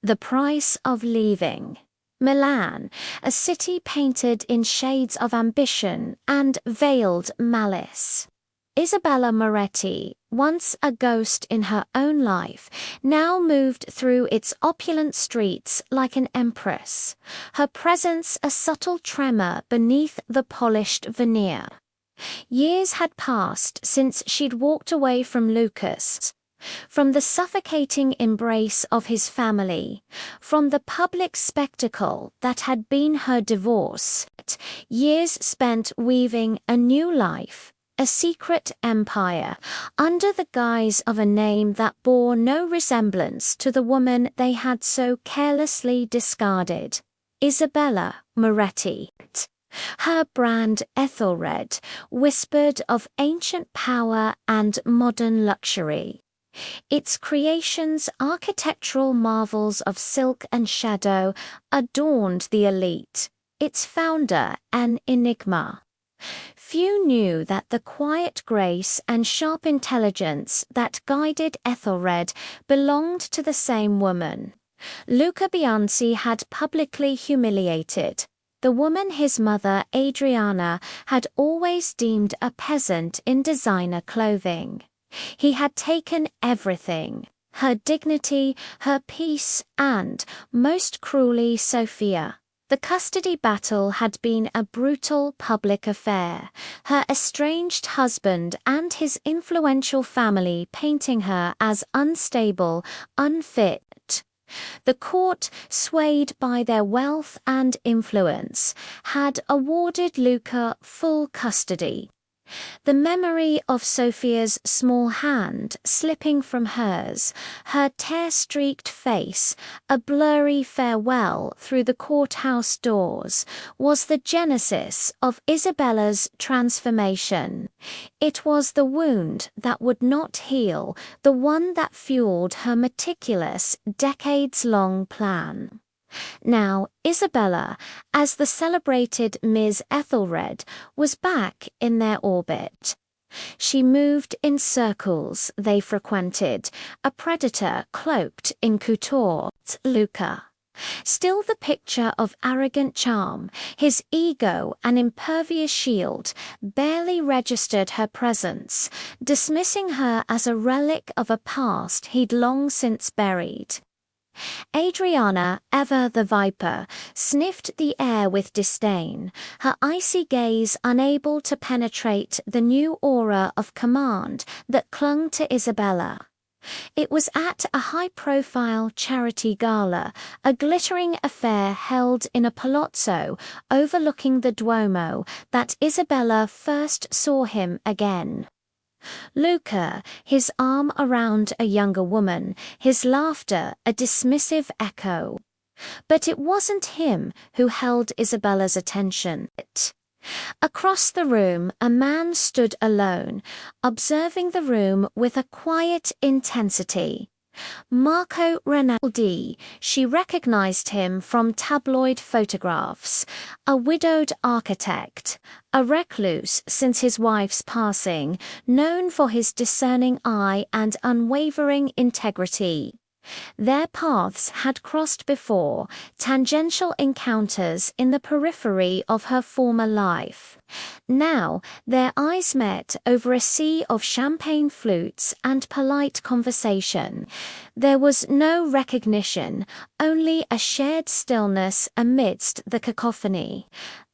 The Price of Leaving. Milan, a city painted in shades of ambition and veiled malice. Isabella Moretti, once a ghost in her own life, now moved through its opulent streets like an empress, her presence a subtle tremor beneath the polished veneer. Years had passed since she'd walked away from Lucas, from the suffocating embrace of his family, from the public spectacle that had been her divorce, years spent weaving a new life, a secret empire, under the guise of a name that bore no resemblance to the woman they had so carelessly discarded. Isabella Moretti. Her brand Ethelred whispered of ancient power and modern luxury. Its creations, architectural marvels of silk and shadow, adorned the elite, its founder an enigma. Few knew that the quiet grace and sharp intelligence that guided Ethelred belonged to the same woman. Luca Bianchi had publicly humiliated the woman his mother Adriana had always deemed a peasant in designer clothing. He had taken everything, her dignity, her peace, and, most cruelly, Sophia. The custody battle had been a brutal public affair, her estranged husband and his influential family painting her as unstable, unfit. The court, swayed by their wealth and influence, had awarded Luca full custody. The memory of Sophia's small hand slipping from hers, her tear-streaked face, a blurry farewell through the courthouse doors, was the genesis of Isabella's transformation. It was the wound that would not heal, the one that fueled her meticulous, decades-long plan. Now, Isabella, as the celebrated Ms. Ethelred, was back in their orbit. She moved in circles they frequented, a predator cloaked in couture, Luca. Still the picture of arrogant charm, his ego an impervious shield, barely registered her presence, dismissing her as a relic of a past he'd long since buried. Adriana, ever the viper, sniffed the air with disdain, her icy gaze unable to penetrate the new aura of command that clung to Isabella. It was at a high-profile charity gala, a glittering affair held in a palazzo overlooking the Duomo, that Isabella first saw him again. Luca, his arm around a younger woman, his laughter a dismissive echo. But it wasn't him who held Isabella's attention. Across the room, a man stood alone, observing the room with a quiet intensity. Marco Rinaldi, she recognized him from tabloid photographs, a widowed architect, a recluse since his wife's passing, known for his discerning eye and unwavering integrity. Their paths had crossed before, tangential encounters in the periphery of her former life. Now, their eyes met over a sea of champagne flutes and polite conversation. There was no recognition, only a shared stillness amidst the cacophony.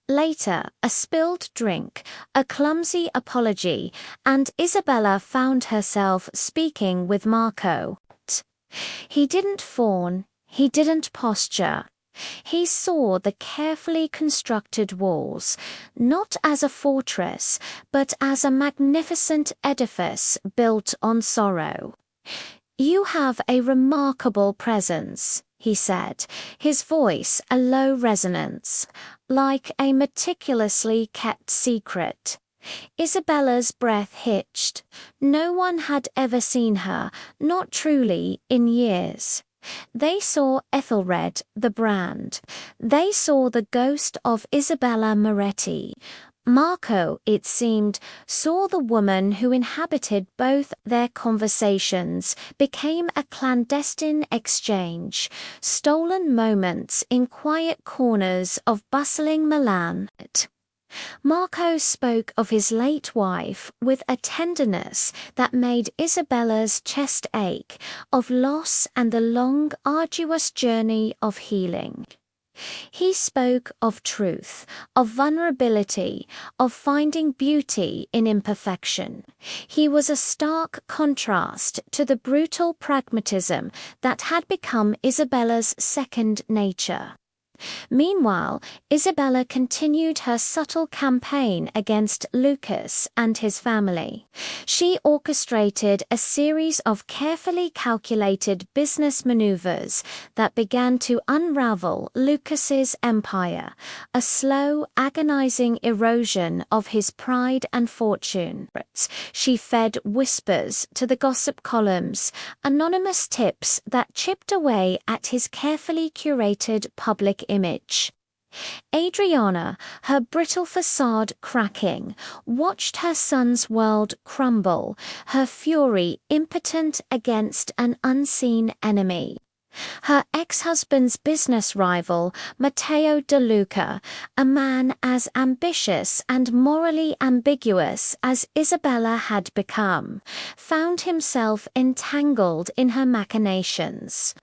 Later, a spilled drink, a clumsy apology, and Isabella found herself speaking with Marco. He didn't fawn, he didn't posture. He saw the carefully constructed walls, not as a fortress, but as a magnificent edifice built on sorrow. "You have a remarkable presence," he said, his voice a low resonance, like a meticulously kept secret. Isabella's breath hitched. No one had ever seen her, not truly, in years. They saw Ethelred, the brand. They saw the ghost of Isabella Moretti, Marco, it seemed, saw the woman who inhabited both their conversations became a clandestine exchange, stolen moments in quiet corners of bustling Milan. Marco spoke of his late wife with a tenderness that made Isabella's chest ache, of loss and the long, arduous journey of healing. He spoke of truth, of vulnerability, of finding beauty in imperfection. He was a stark contrast to the brutal pragmatism that had become Isabella's second nature. Meanwhile, Isabella continued her subtle campaign against Lucas and his family. She orchestrated a series of carefully calculated business maneuvers that began to unravel Lucas's empire, a slow, agonizing erosion of his pride and fortune. She fed whispers to the gossip columns, anonymous tips that chipped away at his carefully curated public image. Adriana, her brittle facade cracking, watched her son's world crumble, her fury impotent against an unseen enemy. Her ex-husband's business rival, Matteo De Luca, a man as ambitious and morally ambiguous as Isabella had become, found himself entangled in her machinations.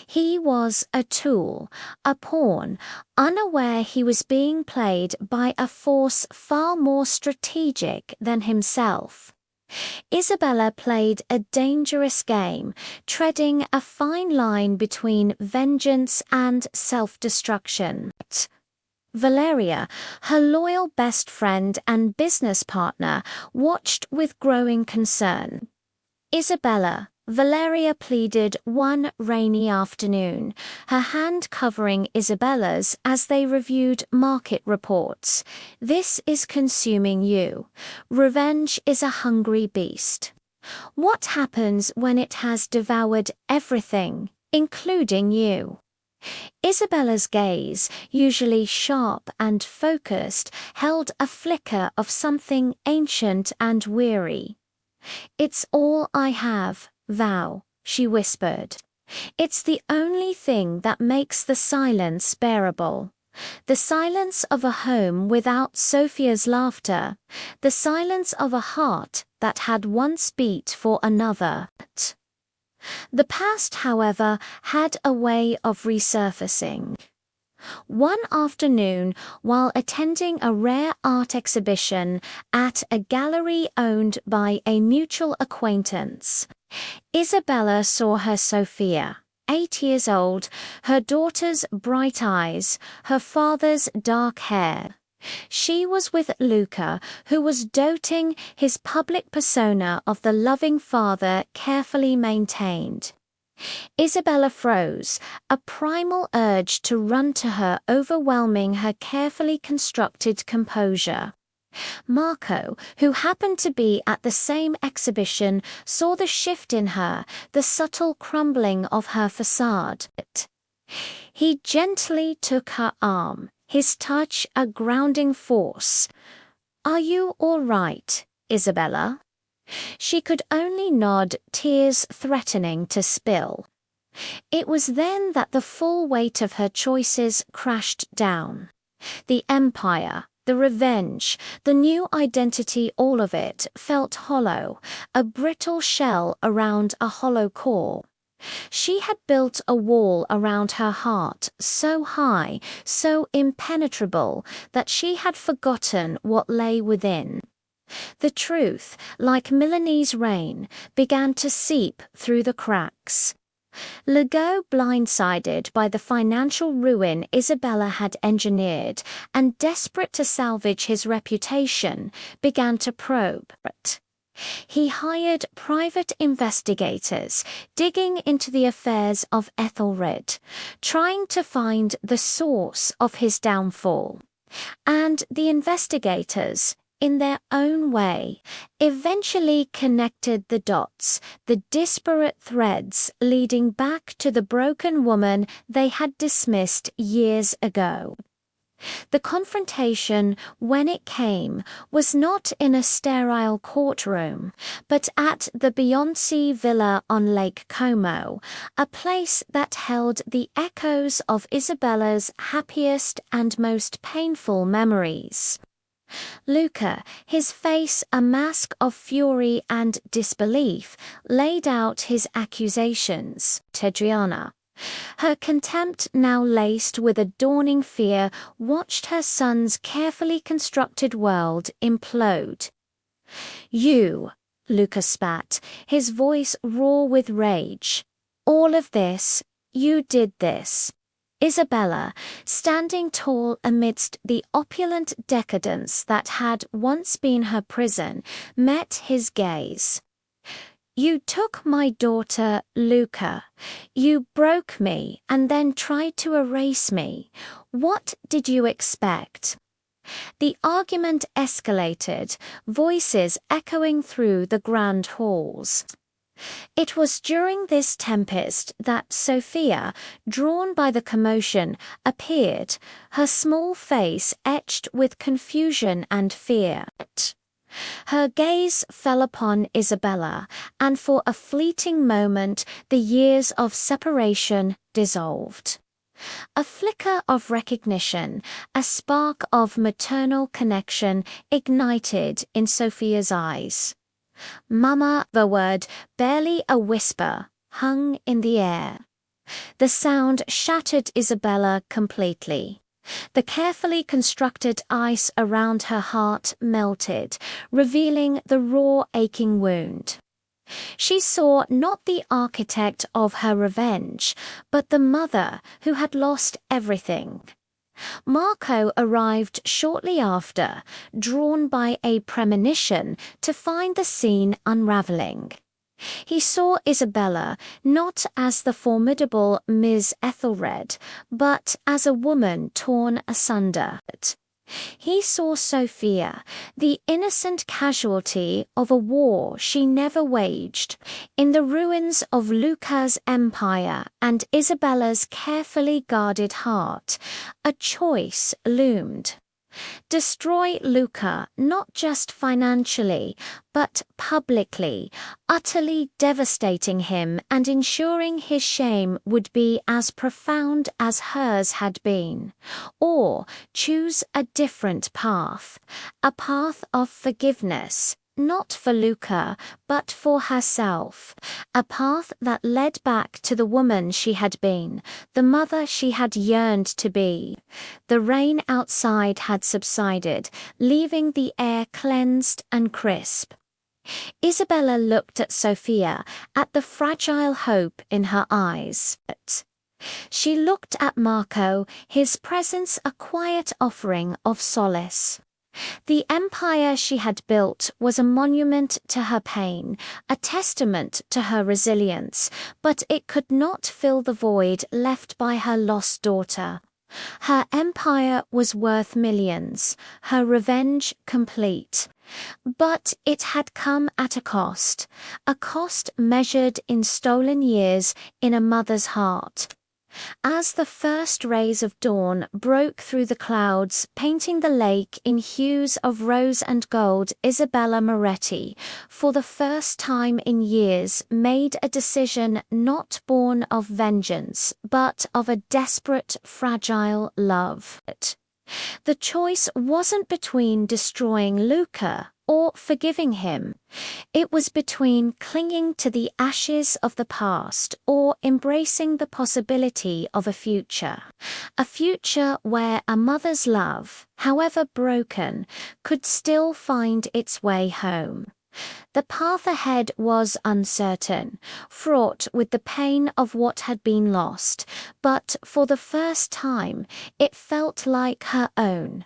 He was a tool, a pawn, unaware he was being played by a force far more strategic than himself. Isabella played a dangerous game, treading a fine line between vengeance and self-destruction. Valeria, her loyal best friend and business partner, watched with growing concern. Isabella, Valeria pleaded one rainy afternoon, her hand covering Isabella's as they reviewed market reports. This is consuming you. Revenge is a hungry beast. What happens when it has devoured everything, including you? Isabella's gaze, usually sharp and focused, held a flicker of something ancient and weary. "It's all I have, Val," she whispered. "It's the only thing that makes the silence bearable. The silence of a home without Sophia's laughter. The silence of a heart that had once beat for another." The past, however, had a way of resurfacing. One afternoon, while attending a rare art exhibition at a gallery owned by a mutual acquaintance, Isabella saw her Sophia, 8 years old, her daughter's bright eyes, her father's dark hair. She was with Luca, who was doting, his public persona of the loving father carefully maintained. Isabella froze, a primal urge to run to her overwhelming her carefully constructed composure. Marco, who happened to be at the same exhibition, saw the shift in her, the subtle crumbling of her facade. He gently took her arm, his touch a grounding force. "Are you all right, Isabella?" She could only nod, tears threatening to spill. It was then that the full weight of her choices crashed down. The empire, the revenge, the new identity, all of it felt hollow, a brittle shell around a hollow core. She had built a wall around her heart so high, so impenetrable, that she had forgotten what lay within. The truth, like Milanese rain, began to seep through the cracks. Legault, blindsided by the financial ruin Isabella had engineered and desperate to salvage his reputation, began to probe. He hired private investigators, digging into the affairs of Ethelred, trying to find the source of his downfall. And the investigators, in their own way, eventually connected the dots, the disparate threads leading back to the broken woman they had dismissed years ago. The confrontation, when it came, was not in a sterile courtroom, but at the Beyoncé Villa on Lake Como, a place that held the echoes of Isabella's happiest and most painful memories. Luca, his face a mask of fury and disbelief, laid out his accusations. Tedriana, her contempt now laced with a dawning fear, watched her son's carefully constructed world implode. "You," Luca spat, his voice raw with rage. "All of this, you did this." Isabella, standing tall amidst the opulent decadence that had once been her prison, met his gaze. "You took my daughter, Luca. You broke me and then tried to erase me. What did you expect?" The argument escalated, voices echoing through the grand halls. It was during this tempest that Sophia, drawn by the commotion, appeared, her small face etched with confusion and fear. Her gaze fell upon Isabella, and for a fleeting moment the years of separation dissolved. A flicker of recognition, a spark of maternal connection ignited in Sophia's eyes. "Mama," the word, barely a whisper, hung in the air. The sound shattered Isabella completely. The carefully constructed ice around her heart melted, revealing the raw, aching wound. She saw not the architect of her revenge, but the mother who had lost everything. Marco arrived shortly after, drawn by a premonition to find the scene unraveling. He saw Isabella not as the formidable Ms. Ethelred, but as a woman torn asunder. He saw Sophia, the innocent casualty of a war she never waged, in the ruins of Luca's empire and Isabella's carefully guarded heart. A choice loomed. Destroy Luca not just financially, but publicly, utterly devastating him and ensuring his shame would be as profound as hers had been. Or choose a different path, a path of forgiveness, not for Luca, but for herself, a path that led back to the woman she had been, the mother she had yearned to be. The rain outside had subsided, leaving the air cleansed and crisp. Isabella looked at Sophia, at the fragile hope in her eyes. She looked at Marco, his presence a quiet offering of solace. The empire she had built was a monument to her pain, a testament to her resilience, but it could not fill the void left by her lost daughter. Her empire was worth millions, her revenge complete. But it had come at a cost measured in stolen years in a mother's heart. As the first rays of dawn broke through the clouds, painting the lake in hues of rose and gold, Isabella Moretti, for the first time in years, made a decision not born of vengeance, but of a desperate, fragile love. The choice wasn't between destroying Luca or forgiving him. It was between clinging to the ashes of the past or embracing the possibility of a future where a mother's love, however broken, could still find its way home. The path ahead was uncertain, fraught with the pain of what had been lost, but for the first time it felt like her own.